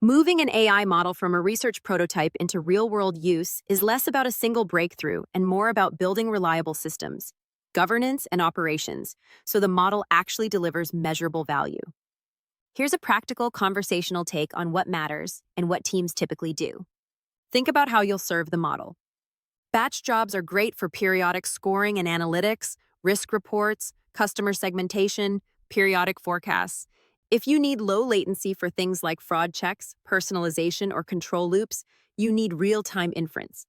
Moving an AI model from a research prototype into real-world use is less about a single breakthrough and more about building reliable systems, governance, and operations, so the model actually delivers measurable value. Here's a practical conversational take on what matters and what teams typically do. Think about how you'll serve the model. Batch jobs are great for periodic scoring and analytics, risk reports, customer segmentation, periodic forecasts. If you need low latency for things like fraud checks, personalization, or control loops, you need real-time inference.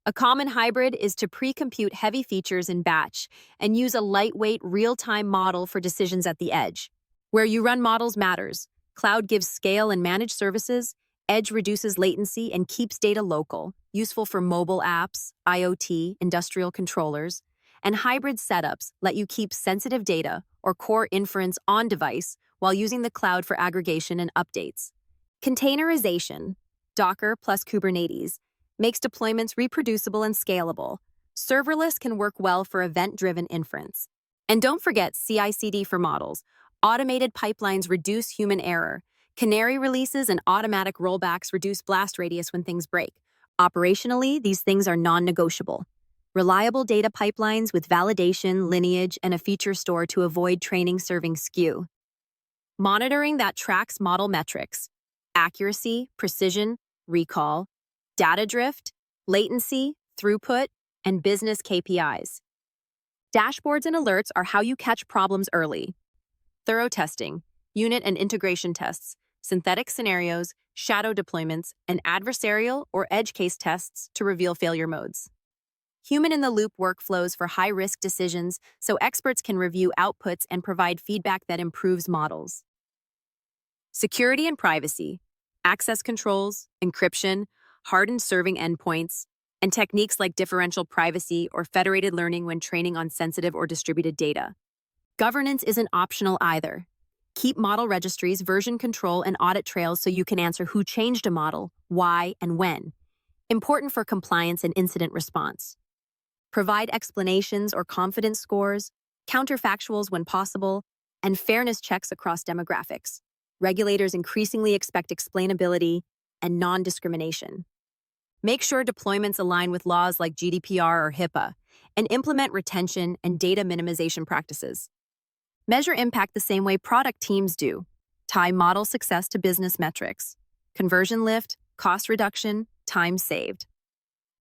A common hybrid is to pre-compute heavy features in batch and use a lightweight, real-time model for decisions at the edge. Where you run models matters. Cloud gives scale and managed services. Edge reduces latency and keeps data local, useful for mobile apps, IoT, industrial controllers. And hybrid setups let you keep sensitive data or core inference on device while using the cloud for aggregation and updates. Containerization, Docker plus Kubernetes, makes deployments reproducible and scalable. Serverless can work well for event-driven inference. And don't forget CI/CD for models. Automated pipelines reduce human error. Canary releases and automatic rollbacks reduce blast radius when things break. Operationally, these things are non-negotiable. Reliable data pipelines with validation, lineage, and a feature store to avoid training serving skew. Monitoring that tracks model metrics, accuracy, precision, recall, data drift, latency, throughput, and business KPIs. Dashboards and alerts are how you catch problems early. Thorough testing, unit and integration tests, synthetic scenarios, shadow deployments, and adversarial or edge case tests to reveal failure modes. Human-in-the-loop workflows for high-risk decisions so experts can review outputs and provide feedback that improves models. Security and privacy, access controls, encryption, hardened serving endpoints, and techniques like differential privacy or federated learning when training on sensitive or distributed data. Governance isn't optional either. Keep model registries, version control, and audit trails so you can answer who changed a model, why, and when. Important for compliance and incident response. Provide explanations or confidence scores, counterfactuals when possible, and fairness checks across demographics. Regulators increasingly expect explainability and non-discrimination. Make sure deployments align with laws like GDPR or HIPAA, and implement retention and data minimization practices. Measure impact the same way product teams do. Tie model success to business metrics. Conversion lift, cost reduction, time saved.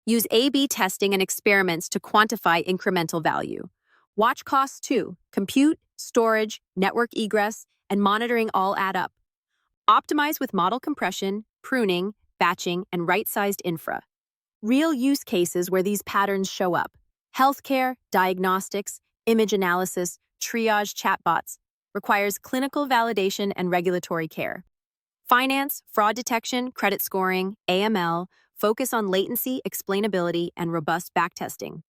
Use A/B testing and experiments to quantify incremental value. Watch costs too. Compute, storage, network egress, and monitoring all add up. Optimize with model compression, pruning, batching, and right-sized infra. Real use cases where these patterns show up. Healthcare, diagnostics, image analysis, triage chatbots requires clinical validation and regulatory care. Finance, fraud detection, credit scoring, AML, focus on latency, explainability, and robust backtesting.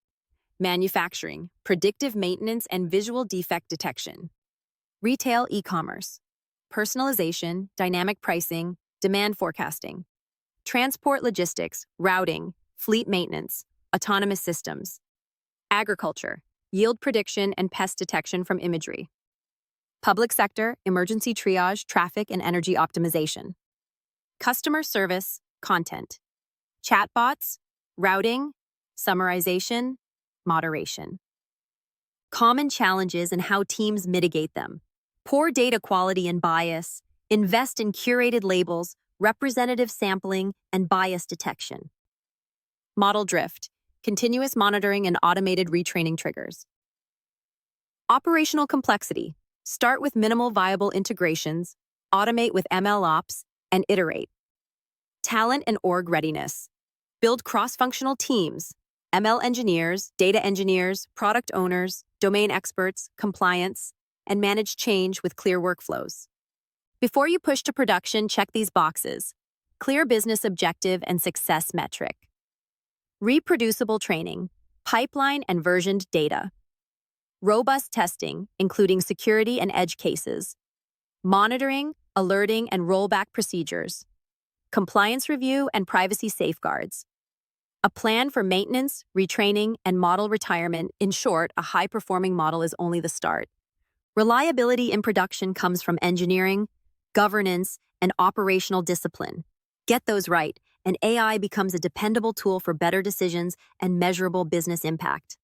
Manufacturing, predictive maintenance, and visual defect detection. Retail e-commerce, personalization, dynamic pricing, demand forecasting. Transport logistics, routing, fleet maintenance, autonomous systems. Agriculture, yield prediction and pest detection from imagery. Public sector, emergency triage, traffic, and energy optimization. Customer service, content. Chatbots, routing, summarization, moderation. Common challenges and how teams mitigate them. Poor data quality and bias. Invest in curated labels, representative sampling, and bias detection. Model drift, continuous monitoring and automated retraining triggers. Operational complexity. Start with minimal viable integrations, automate with MLOps, and iterate. Talent and org readiness. Build cross-functional teams, ML engineers, data engineers, product owners, domain experts, compliance, and manage change with clear workflows. Before you push to production, check these boxes. Clear business objective and success metric. Reproducible training, pipeline and versioned data. Robust testing, including security and edge cases. Monitoring, alerting, and rollback procedures. Compliance review and privacy safeguards. A plan for maintenance, retraining, and model retirement. In short, a high-performing model is only the start. Reliability in production comes from engineering, governance, and operational discipline. Get those right, and AI becomes a dependable tool for better decisions and measurable business impact.